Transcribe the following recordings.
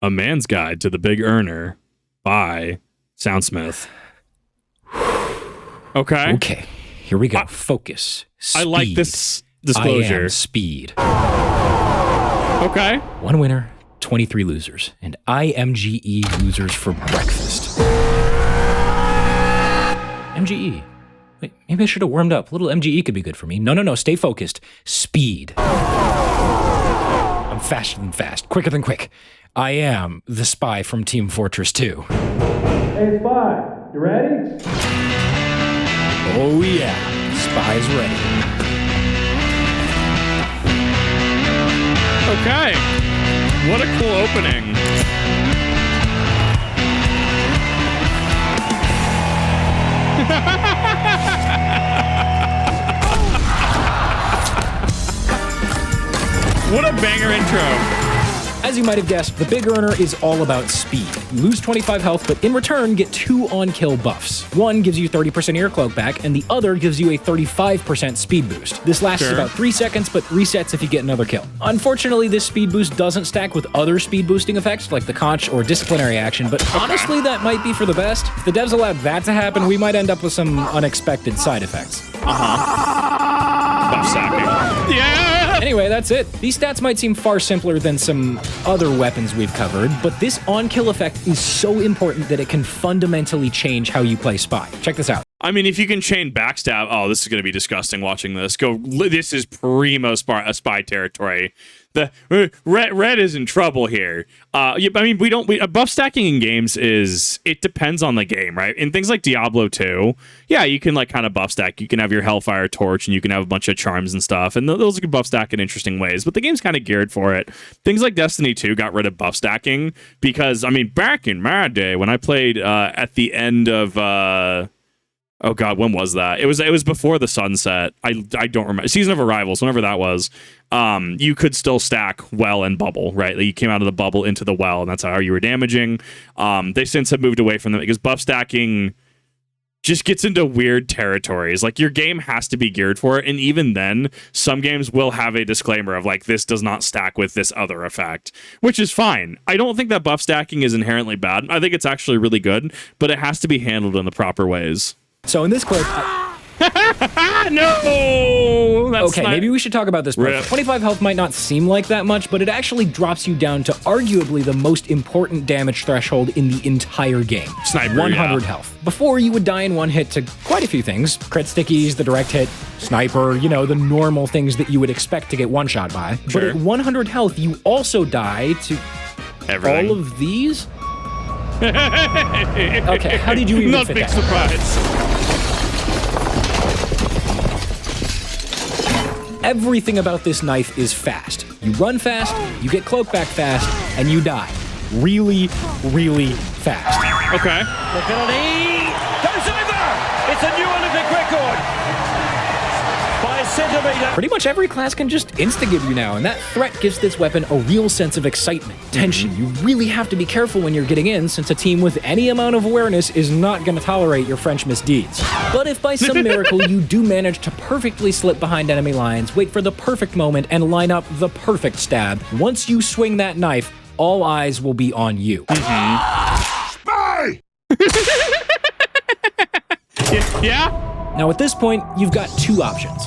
A Man's Guide to the Big Earner by SoundSmith. Okay. Okay. Here we go. Focus. Speed. I like this disclosure. I am speed. Okay. 1 winner, 23 losers, and IMGE losers for breakfast. MGE. Wait, maybe I should have warmed up. A little MGE could be good for me. No. Stay focused. Speed. I'm faster than fast. Quicker than quick. I am the spy from Team Fortress 2. Hey, Spy, you ready? Oh, yeah. Spy's ready. Okay. What a cool opening. What a banger intro. As you might have guessed, the Big Earner is all about speed. You lose 25 health, but in return, get 2 on-kill buffs. One gives you 30% ear cloak back, and the other gives you a 35% speed boost. This lasts about 3 seconds, but resets if you get another kill. Unfortunately, this speed boost doesn't stack with other speed boosting effects, like the conch or disciplinary action, but honestly, that might be for the best. If the devs allowed that to happen, we might end up with some unexpected side effects. Buff stacking. Yeah! Anyway, that's it. These stats might seem far simpler than some other weapons we've covered, but this on-kill effect is so important that it can fundamentally change how you play Spy. Check this out. I mean, if you can chain backstab, oh, this is going to be disgusting watching this. This is primo spy territory. The red is in trouble here. I mean, buff stacking in games it depends on the game, right? In things like Diablo 2, yeah, you can like kind of buff stack. You can have your Hellfire Torch and you can have a bunch of charms and stuff, and those can buff stack in interesting ways, but the game's kind of geared for it. Things like Destiny 2 got rid of buff stacking because, I mean, back in my day when I played at the end of... oh God, when was that? It was before the sunset. I don't remember. Season of Arrivals, whenever that was. You could still stack well and bubble, right? Like you came out of the bubble into the well, and that's how you were damaging. They since have moved away from that because buff stacking just gets into weird territories. Like your game has to be geared for it, and even then, some games will have a disclaimer of like, this does not stack with this other effect, which is fine. I don't think that buff stacking is inherently bad. I think it's actually really good, but it has to be handled in the proper ways. So in this clip... No! Okay, maybe we should talk about this part. 25 health might not seem like that much, but it actually drops you down to arguably the most important damage threshold in the entire game. Sniper, 100 health. Before, you would die in one hit to quite a few things. Crit stickies, the direct hit, sniper, the normal things that you would expect to get one-shot by. Sure. But at 100 health, you also die to everything. All of these? Okay, how did you even Not fit big that? surprise. Everything about this knife is fast. You run fast, you get cloak back fast, and you die. Really, really fast. Okay. Mobility goes over! It's a new Olympic record! By a centimetre. Pretty much every class can just insta-give you now, and that threat gives this weapon a real sense of excitement, tension. You really have to be careful when you're getting in, since a team with any amount of awareness is not going to tolerate your French misdeeds. But if by some miracle you do manage to perfectly slip behind enemy lines, wait for the perfect moment, and line up the perfect stab, once you swing that knife, all eyes will be on you. Spy! Yeah? Now at this point, you've got 2 options.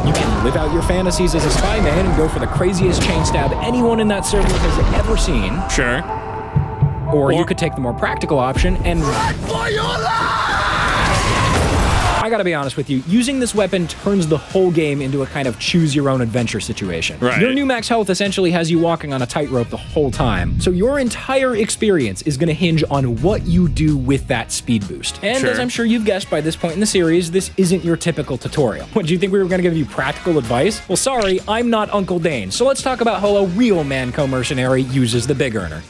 You can live out your fantasies as a spy man and go for the craziest chain stab anyone in that server has ever seen. Sure. Or you could take the more practical option and run for your life! I gotta be honest with you, using this weapon turns the whole game into a kind of choose-your-own-adventure situation. Right. Your new max health essentially has you walking on a tightrope the whole time, so your entire experience is gonna hinge on what you do with that speed boost. And as I'm sure you've guessed by this point in the series, this isn't your typical tutorial. What, do you think we were gonna give you practical advice? Well, sorry, I'm not Uncle Dane, so let's talk about how a real Manco mercenary uses the Big Earner.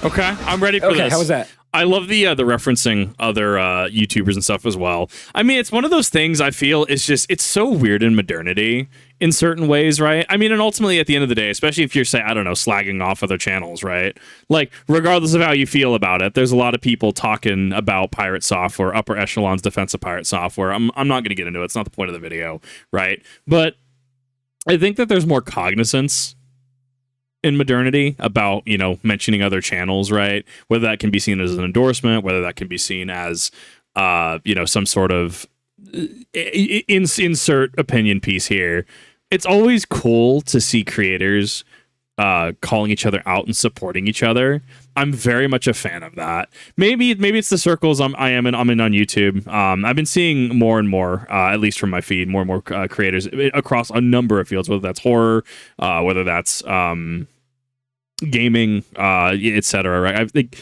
Okay, I'm ready for this. Okay, how was that? I love the referencing other YouTubers and stuff as well. I mean, it's one of those things I feel it's so weird in modernity in certain ways, right? I mean, and ultimately at the end of the day, especially if you're, say, I don't know, slagging off other channels, right? Like, regardless of how you feel about it, there's a lot of people talking about pirate software, upper echelons defensive pirate software. I'm not going to get into it. It's not the point of the video, right? But I think that there's more cognizance in modernity about, mentioning other channels, right? Whether that can be seen as an endorsement, whether that can be seen as, some sort of insert opinion piece here. It's always cool to see creators calling each other out and supporting each other. I'm very much a fan of that. Maybe it's the circles I'm in on YouTube. I've been seeing more and more, at least from my feed, more and more creators across a number of fields, whether that's horror, whether that's gaming, etc. Right? I think.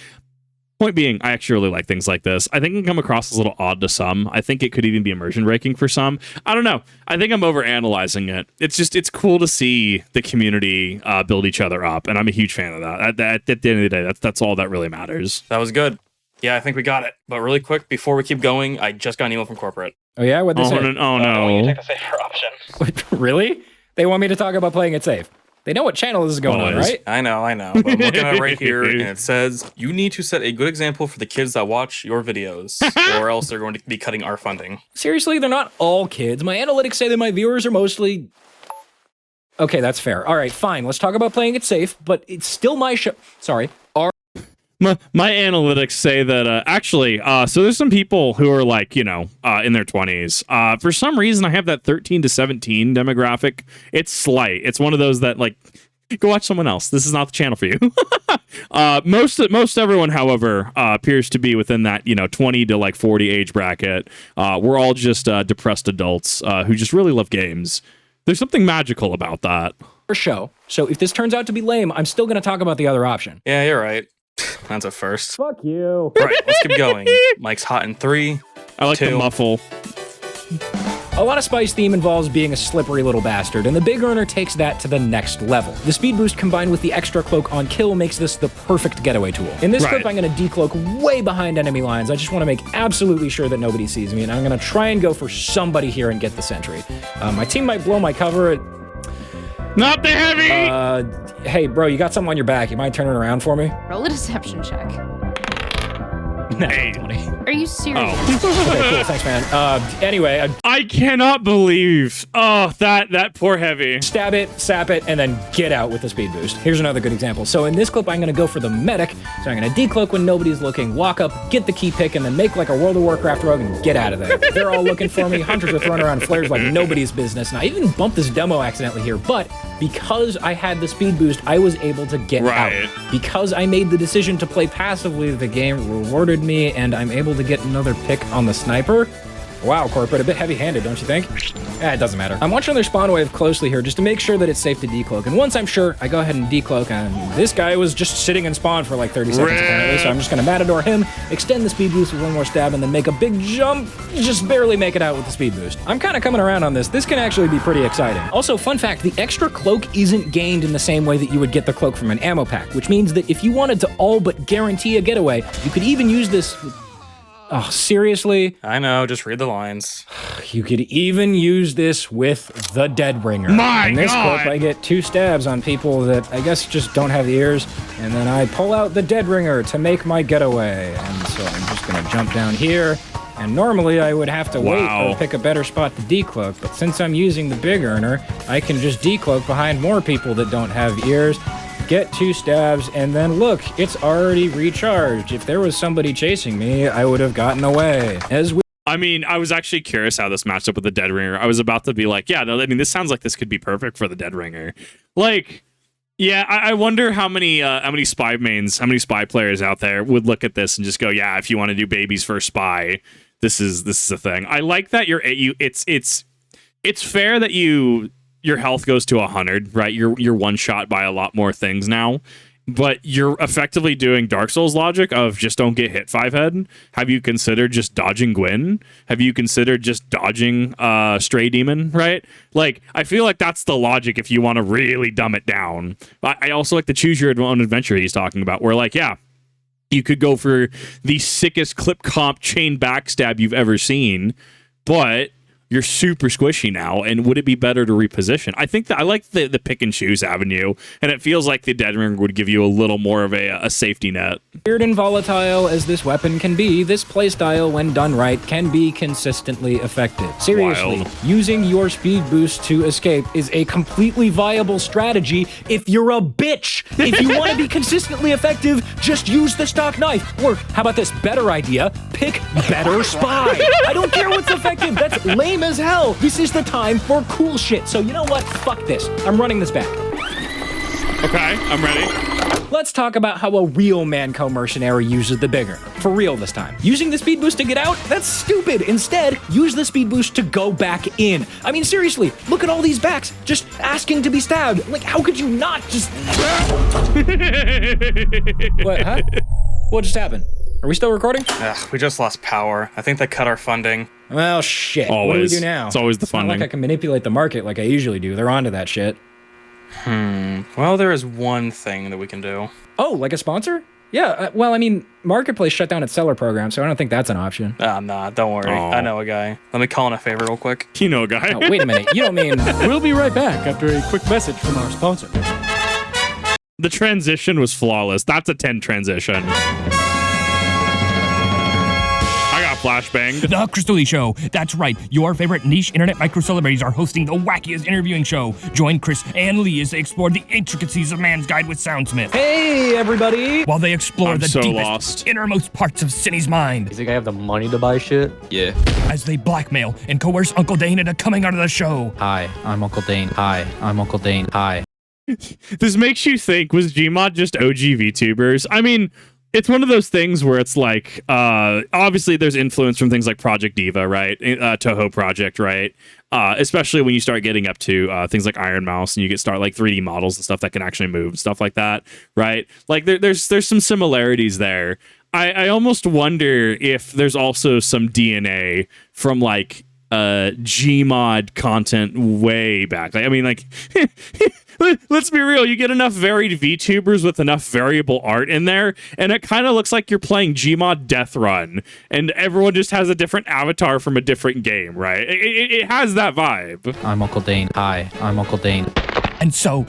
Point being, I actually really like things like this. I think it can come across as a little odd to some. I think it could even be immersion breaking for some. I don't know. I think I'm overanalyzing it. It's cool to see the community build each other up, and I'm a huge fan of that. At the end of the day, that's all that really matters. That was good. Yeah, I think we got it. But really quick, before we keep going, I just got an email from corporate. Oh yeah, what'd they say? No. You take the safer option. Really? They want me to talk about playing it safe. They know what channel this is going on, right? I know. But I'm looking at it right here, and it says, you need to set a good example for the kids that watch your videos, or else they're going to be cutting our funding. Seriously, they're not all kids. My analytics say that my viewers are mostly... Okay, that's fair. All right, fine. Let's talk about playing it safe, but it's still my show. Sorry. My analytics say that so there's some people who are like, in their 20s. For some reason, I have that 13 to 17 demographic. It's slight. It's one of those that like, go watch someone else. This is not the channel for you. Most everyone, however, appears to be within that 20 to like 40 age bracket. We're all just depressed adults who just really love games. There's something magical about that. Show. So if this turns out to be lame, I'm still going to talk about the other option. Yeah, you're right. That's a first. Fuck you. Right, let's keep going. Mike's hot in 3. I like 2. the muffle. A lot of Spy's theme involves being a slippery little bastard, and the Big Earner takes that to the next level. The speed boost combined with the extra cloak on kill makes this the perfect getaway tool. In this clip, I'm going to decloak way behind enemy lines. I just want to make absolutely sure that nobody sees me, and I'm going to try and go for somebody here and get the sentry. My team might blow my cover. Not the heavy! Hey, bro, you got something on your back. You mind turning around for me? Roll a deception check. Hey. Are you serious? Oh. Okay, cool. Thanks, man. Anyway, I cannot believe. Oh, that poor heavy. stab it, sap it, and then get out with the speed boost. Here's another good example. So in this clip, I'm going to go for the medic. So I'm going to decloak when nobody's looking, walk up, get the key pick, and then make like a World of Warcraft rogue and get out of there. They're all looking for me. Hunters are throwing around flares like nobody's business. And I even bumped this demo accidentally here, but because I had the speed boost, I was able to get out. Because I made the decision to play passively, the game rewarded me, and I'm able to get another pick on the sniper. Wow, corporate, a bit heavy-handed, don't you think? It doesn't matter. I'm watching their spawn wave closely here just to make sure that it's safe to decloak. And once I'm sure, I go ahead and decloak, and this guy was just sitting in spawn for like 30 seconds apparently, so I'm just gonna Matador him, extend the speed boost with one more stab, and then make a big jump, just barely make it out with the speed boost. I'm kind of coming around on this. This can actually be pretty exciting. Also, fun fact, the extra cloak isn't gained in the same way that you would get the cloak from an ammo pack, which means that if you wanted to all but guarantee a getaway, you could even use this... Oh, seriously? I know, just read the lines. You could even use this with the Deadbringer. In this clip, I get 2 stabs on people that I guess just don't have ears, and then I pull out the Deadbringer to make my getaway. And so I'm just gonna jump down here, and normally I would have to wait or pick a better spot to decloak, but since I'm using the Big Earner, I can just decloak behind more people that don't have ears, get 2 stabs, and then look, it's already recharged. If there was somebody chasing me, I would have gotten away. I mean, I was actually curious how this matched up with the Dead Ringer. I was about to be like, yeah, no, I mean, this sounds like this could be perfect for the Dead Ringer. Like, yeah, I wonder how many spy mains, how many spy players out there would look at this and just go, yeah, if you want to do babies for spy, this is a thing. I like that it's fair that your health goes to 100, right? You're one shot by a lot more things now, but you're effectively doing Dark Souls logic of just don't get hit 5-head. Have you considered just dodging Gwyn? Have you considered just dodging Stray Demon, right? Like, I feel like that's the logic if you want to really dumb it down. I also like the choose your own adventure he's talking about, where like, yeah, you could go for the sickest clip comp chain backstab you've ever seen, but you're super squishy now, and would it be better to reposition? I think that I like the pick and choose avenue, and it feels like the Dead Ring would give you a little more of a safety net. Weird and volatile as this weapon can be, this playstyle, when done right, can be consistently effective. Seriously, Wild. using your speed boost to escape is a completely viable strategy if you're a bitch. If you want to be consistently effective, just use the stock knife. Or how about this better idea? Pick better spy. I don't care what's effective. That's lame as hell. This is the time for cool shit. So you know what? Fuck this. I'm running this back. Okay, I'm ready. Let's talk about how a real Manco mercenary uses the bigger. For real this time. Using the speed boost to get out? That's stupid. Instead, use the speed boost to go back in. I mean, seriously, look at all these backs just asking to be stabbed. Like, how could you not just... What, huh? What just happened? Are we still recording? Ugh, we just lost power. I think they cut our funding. Well, shit. What do we Always. do now? It's always the It's not funding. like I can manipulate the market like I usually do. They're onto that shit. Well, there is one thing that we can do. Oh, like a sponsor? Yeah, well, I mean, Marketplace shut down its seller program, so I don't think that's an option. Ah, nah, don't worry. Oh. I know a guy. Let me call in a favor real quick. You know, guy. Oh, wait a minute. You don't mean... We'll be right back after a quick message from our sponsor. The transition was flawless. That's a 10 transition. I got flashbanged. The Crystal Lee Show. That's right. Your favorite niche internet micro celebrities are hosting the wackiest interviewing show. Join Chris and Lee as they explore the intricacies of man's guide with SoundSmith. Hey, everybody! While they explore I'm the so deepest, lost. innermost parts of Cindy's mind. You think I have the money to buy shit? Yeah. As they blackmail and coerce Uncle Dane into coming out of the show. Hi, I'm Uncle Dane. Hi, I'm Uncle Dane. Hi. This makes you think, was Gmod just OG VTubers? I mean, it's one of those things where it's like, obviously there's influence from things like Project Diva, right? Toho Project, right? Especially when you start getting up to things like Iron Mouse and you start like 3D models and stuff that can actually move and stuff like that, right? Like there's some similarities there. I almost wonder if there's also some DNA from like Gmod content way back. Like, I mean, like, let's be real. You get enough varied VTubers with enough variable art in there, and it kind of looks like you're playing Gmod Death Run, and everyone just has a different avatar from a different game, right? It has that vibe. I'm Uncle Dane. Hi, I'm Uncle Dane. And so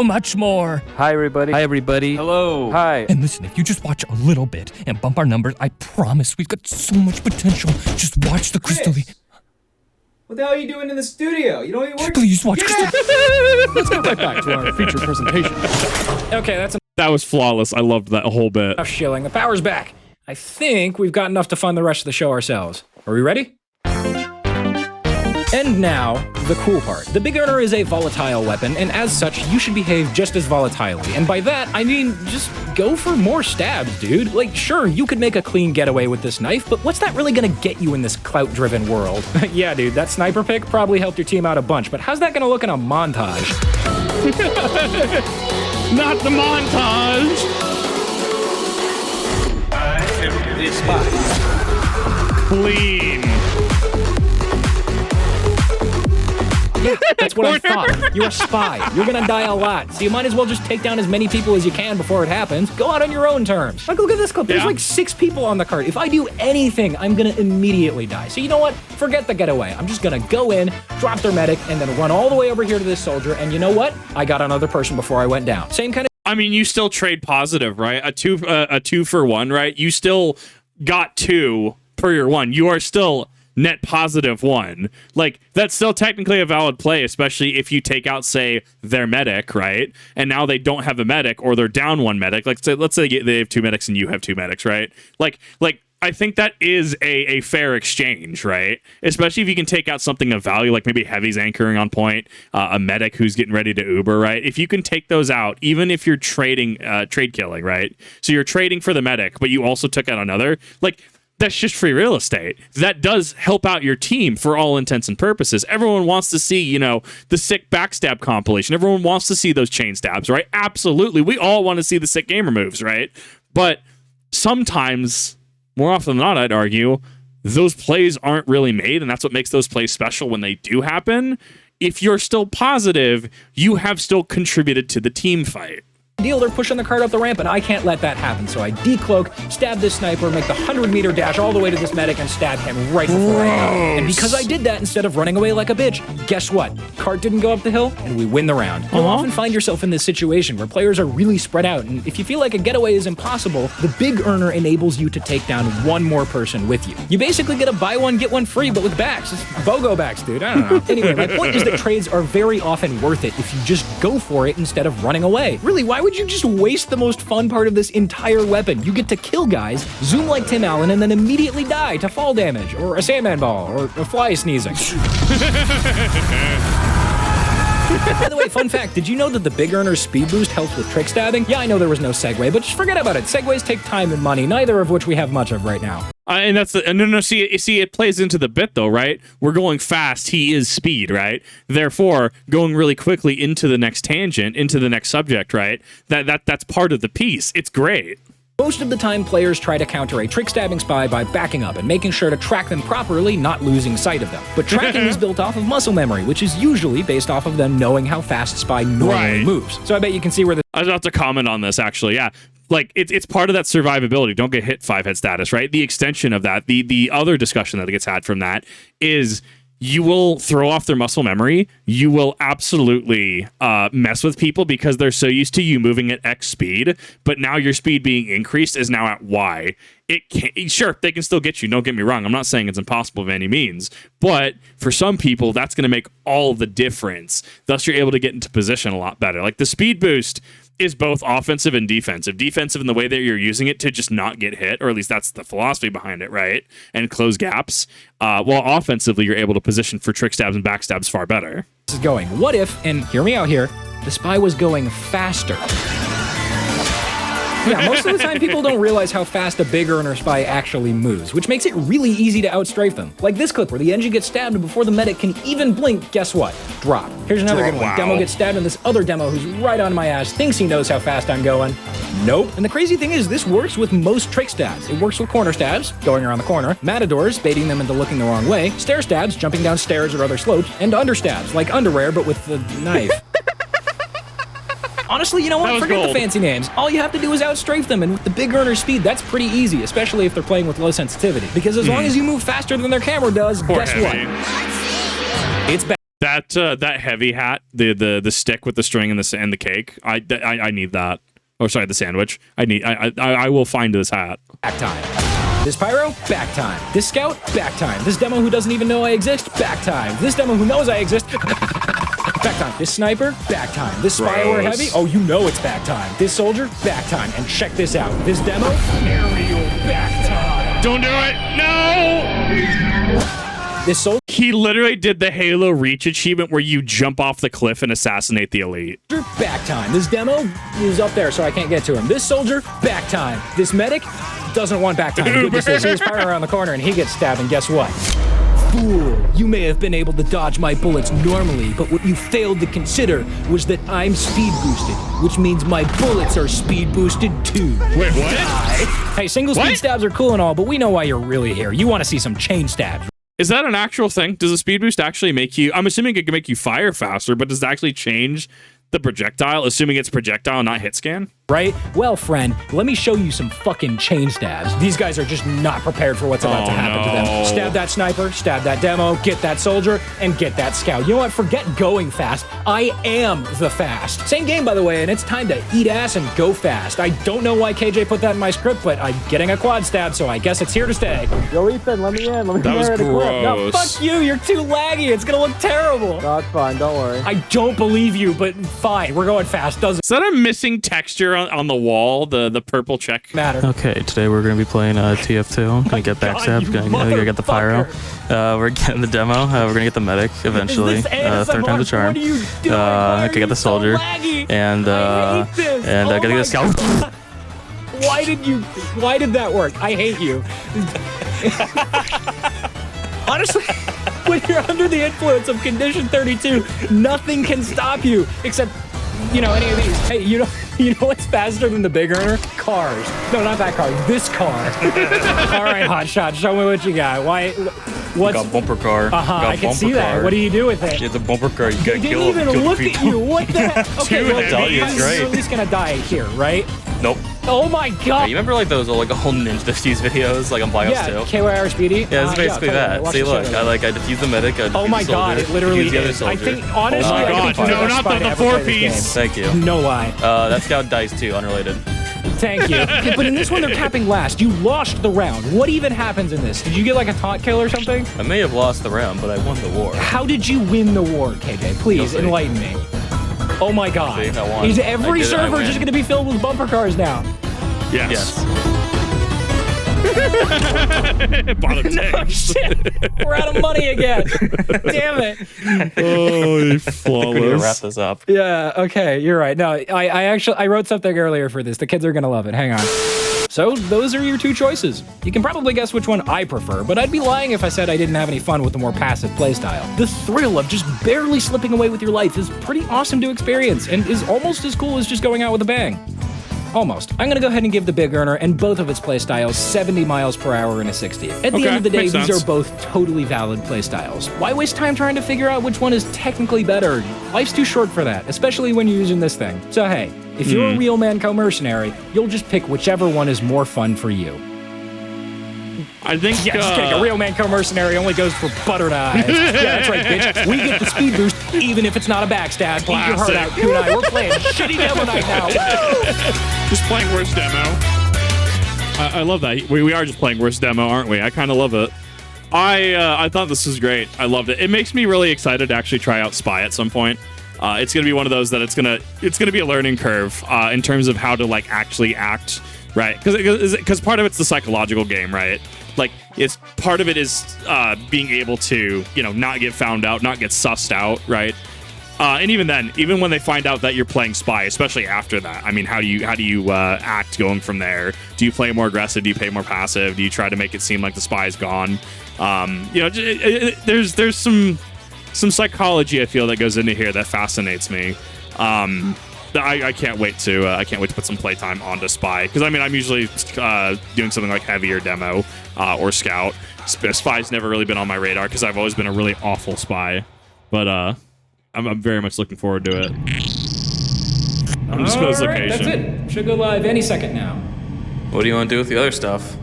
much more. Hi, everybody. Hi, everybody. Hello. Hi. And listen, if you just watch a little bit and bump our numbers, I promise we've got so much potential. Just watch the Crystal Lee. What the hell are you doing in the studio? You don't even work. Please watch Crystal. Let's get right back to our feature presentation. Okay, that's That was flawless. I loved that whole bit. enough shilling. The power's back. I think we've got enough to fund the rest of the show ourselves. Are we ready? And now, the cool part. The Big Earner is a volatile weapon, and as such, you should behave just as volatilely. And by that, I mean, just go for more stabs, dude. Like, sure, you could make a clean getaway with this knife, but what's that really gonna get you in this clout-driven world? Yeah, dude, that sniper pick probably helped your team out a bunch, but how's that gonna look in a montage? Not the montage. Clean. Yeah, that's what I thought. You're a spy. You're gonna die a lot, so you might as well just take down as many people as you can before it happens. Go out on your own terms. Like, look at this clip. There's Yeah. like 6 people on the cart. If I do anything, I'm gonna immediately die. So you know what? Forget the getaway. I'm just gonna go in, drop their medic, and then run all the way over here to this soldier. And you know what? I got another person before I went down. Same kind of I mean, you still trade positive, right? A two for one, right? You still got 2 per your 1. You are still net positive 1. Like, that's still technically a valid play, especially if you take out, say, their medic, right? And now they don't have a medic, or they're down 1 medic. Like, let's say they have 2 medics and you have 2 medics, right? Like I think that is a fair exchange, right? Especially if you can take out something of value, like maybe Heavy's anchoring on point, a medic who's getting ready to Uber, right? If you can take those out, even if you're trading, trade killing, right? So you're trading for the medic, but you also took out another, like, that's just free real estate. That does help out your team for all intents and purposes. Everyone wants to see, you know, the sick backstab compilation. Everyone wants to see those chain stabs, right? Absolutely. We all want to see the sick gamer moves, right? But sometimes, more often than not, I'd argue, those plays aren't really made, and that's what makes those plays special when they do happen. If you're still positive, you have still contributed to the team fight. deal. They're pushing the cart up the ramp, and I can't let that happen. So I decloak, stab this sniper, make the 100-meter dash all the way to this medic, and stab him right before I go. And because I did that instead of running away like a bitch, guess what? Cart didn't go up the hill, and we win the round. You'll often find yourself in this situation where players are really spread out, and if you feel like a getaway is impossible, the big earner enables you to take down one more person with you. You basically get a buy one, get one free, but with backs. It's BOGO backs, dude. I don't know. Anyway, my point is that trades are very often worth it if you just go for it instead of running away. Really, why would you just waste the most fun part of this entire weapon? You get to kill guys, zoom like Tim Allen, and then immediately die to fall damage, or a Sandman ball, or a fly sneezing. By the way, fun fact, did you know that the big earner's speed boost helps with trick stabbing? Yeah, I know there was no segue, but just forget about it. Segways take time and money, neither of which we have much of right now. And that's see, it plays into the bit though, right? We're going fast. He is speed, right? Therefore, going really quickly into the next tangent, into the next subject, right? That's part of the piece. It's great. Most of the time, players try to counter a trick-stabbing spy by backing up and making sure to track them properly, not losing sight of them. But tracking is built off of muscle memory, which is usually based off of them knowing how fast spy normally moves. So I bet you can see where I was about to comment on this, actually, yeah. Like, it's part of that survivability. Don't get hit 5-head status, right? The extension of that, the other discussion that gets had from that is you will throw off their muscle memory. You will absolutely mess with people because they're so used to you moving at X speed, but now your speed being increased is now at Y. Sure, they can still get you. Don't get me wrong. I'm not saying it's impossible by any means, but for some people, that's going to make all the difference. Thus, you're able to get into position a lot better. Like the speed boost is both offensive and defensive. Defensive in the way that you're using it to just not get hit, or at least that's the philosophy behind it, right? And close gaps. While offensively, you're able to position for trick stabs and backstabs far better. this is going. What if, and hear me out here, the spy was going faster? Yeah, most of the time people don't realize how fast a big earner spy actually moves, which makes it really easy to outstrafe them. Like this clip where the engine gets stabbed and before the medic can even blink, guess what? Drop. Here's another good one. Wow. Demo gets stabbed and this other demo who's right on my ass thinks he knows how fast I'm going. Nope. And the crazy thing is this works with most trick stabs. It works with corner stabs, going around the corner, matadors, baiting them into looking the wrong way, stair stabs, jumping down stairs or other slopes, and understabs, like underwear but with the knife. Honestly, you know what? Forget the fancy names. All you have to do is outstrafe them, and with the big earner speed, that's pretty easy, especially if they're playing with low sensitivity. Because as long as you move faster than their camera does, guess what? It's bad. That heavy hat, the stick with the string and the cake. I need that. Oh, sorry, the sandwich. I will find this hat. Back time. This pyro, back time. This scout, back time. This demo who doesn't even know I exist, back time. This demo who knows I exist, back time. This sniper, back time. This spyware heavy, oh, you know it's back time. This soldier, back time. And check this out. This demo, aerial, back time. Don't do it. No. This soldier, He literally did the Halo Reach achievement where you jump off the cliff and assassinate the elite. back time. This demo is up there, so I can't get to him. This soldier, back time. This medic doesn't want back time. Good to see. So he's firing around the corner and he gets stabbed, and guess what? Fool, you may have been able to dodge my bullets normally, but what you failed to consider was that I'm speed boosted, which means my bullets are speed boosted too. Wait, what? Hey, single speed stabs are cool and all, but we know why you're really here. You want to see some chain stabs. Is that an actual thing? Does a speed boost actually make you... I'm assuming it can make you fire faster, but does it actually change the projectile, assuming it's projectile, not hit scan? Right? Well, friend, let me show you some fucking chain stabs. These guys are just not prepared for what's about to happen to them. Stab that sniper, stab that demo, get that soldier, and get that scout. You know what? Forget going fast. I am the fast. Same game, by the way, and it's time to eat ass and go fast. I don't know why KJ put that in my script, but I'm getting a quad stab, so I guess it's here to stay. Yo, Ethan, let me in. Let me That was gross. No, fuck you. You're too laggy. It's gonna look terrible. No, it's fine. Don't worry. I don't believe you, but fine. We're going fast. Doesn't Is that a missing texture on the wall? The purple check? matter. Okay, today we're going to be playing TF2. Gonna get backstabs, gonna get the pyro. We're getting the demo. We're going to get the medic eventually. Third time's a charm. What are you doing? Why Okay, get the soldier. And I hate this. gotta get the scout. Why did that work? I hate you. Honestly, when you're under the influence of condition 32, nothing can stop you except, you know, any of these. Hey, you know what's faster than the big earner? Cars. No, not that car. This car. All right, hotshot, show me what you got. What's Got bumper car. I can see that. What do you do with it? It's a bumper car. You They gotta didn't kill even kill look at people. you. What the heck? Okay, Dude, well, that is you're great. at least gonna die here, right? Nope. Oh my Hey, god. you remember like those old Ninja Defuse videos like on Black Ops 2? Yeah, KYR Speedy. Yeah, it's basically totally. that. Watch See, the look, show. I defuse the medic. I defuse Oh my the god, soldier, it literally defuse the other is. I soldier. think, honestly, Oh my I god, think you're no, the best not spy to the ever play this four-piece. game. Thank you. No lie. That scout dies too, unrelated. Thank you. Okay, but in this one, they're capping last. You lost the round. What even happens in this? Did you get like a taunt kill or something? I may have lost the round, but I won the war. How did you win the war, KJ? Please You'll see. enlighten me. Oh my god. See, I won. Is I every did it, I server win. just going to be filled with bumper cars now? Yes. Yes. Bottom Oh tank. shit. We're out of money again. Damn it. Oh, you We need to flawless. wrap this up. Yeah, okay, you're right. No, I wrote something earlier for this. The kids are gonna love it. Hang on. So those are your two choices. You can probably guess which one I prefer, but I'd be lying if I said I didn't have any fun with the more passive playstyle. The thrill of just barely slipping away with your life is pretty awesome to experience and is almost as cool as just going out with a bang. Almost. I'm gonna go ahead and give the Big Earner and both of its playstyles 70 miles per hour and a 60. At the Okay, end of the day, makes these sense. are both totally valid playstyles. Why waste time trying to figure out which one is technically better? Life's too short for that, especially when you're using this thing. So hey, if you're a real Manco mercenary, you'll just pick whichever one is more fun for you. I think. Yeah, just kidding. A real Manco mercenary only goes for butter knives. Yeah, that's right, bitch. We get the speed boost, even if it's not a backstab. Eat your heart Classic. out, Kunai. We're playing shitty demo night now. Just playing worst demo. I love that. We are just playing worst demo, aren't we? I kind of love it. I thought this was great. I loved it. It makes me really excited to actually try out Spy at some point. It's gonna be one of those that it's gonna be a learning curve in terms of how to like actually act, right? Because part of it's the psychological game, right? Like it's part of it is being able to not get found out, not get sussed out, right? And even then, even when they find out that you're playing Spy, especially after that, I mean, how do you act going from there? Do you play more aggressive? Do you play more passive? Do you try to make it seem like the spy's gone? There's some psychology I feel that goes into here that fascinates me. I can't wait to put some playtime onto Spy because I mean I'm usually doing something like heavier demo or scout. Spy's never really been on my radar because I've always been a really awful spy, but I'm very much looking forward to it. Undisclosed Alright, location. that's it. Should go live any second now. What do you want to do with the other stuff?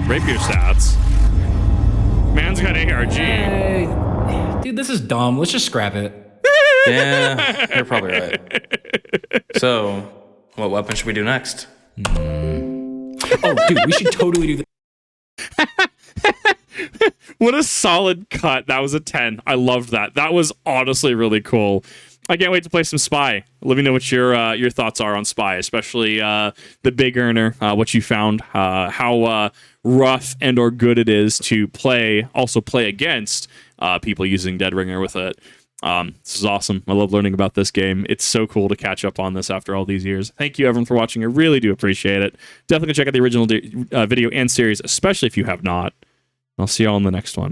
Rapier stats. Man's got ARG. Hey, dude, this is dumb. Let's just scrap it. Yeah, you're probably right. So, what weapon should we do next? Oh, dude, we should totally do this. What a solid cut. That was a 10. I loved that. That was honestly really cool. I can't wait to play some Spy. Let me know what your thoughts are on Spy, especially the Big Earner, what you found, how rough and or good it is to play against people using Dead Ringer with it. This is awesome. I love learning about this game. It's so cool to catch up on this after all these years. Thank you, everyone, for watching. I really do appreciate it. Definitely check out the original video and series, especially if you have not. I'll see you all in the next one.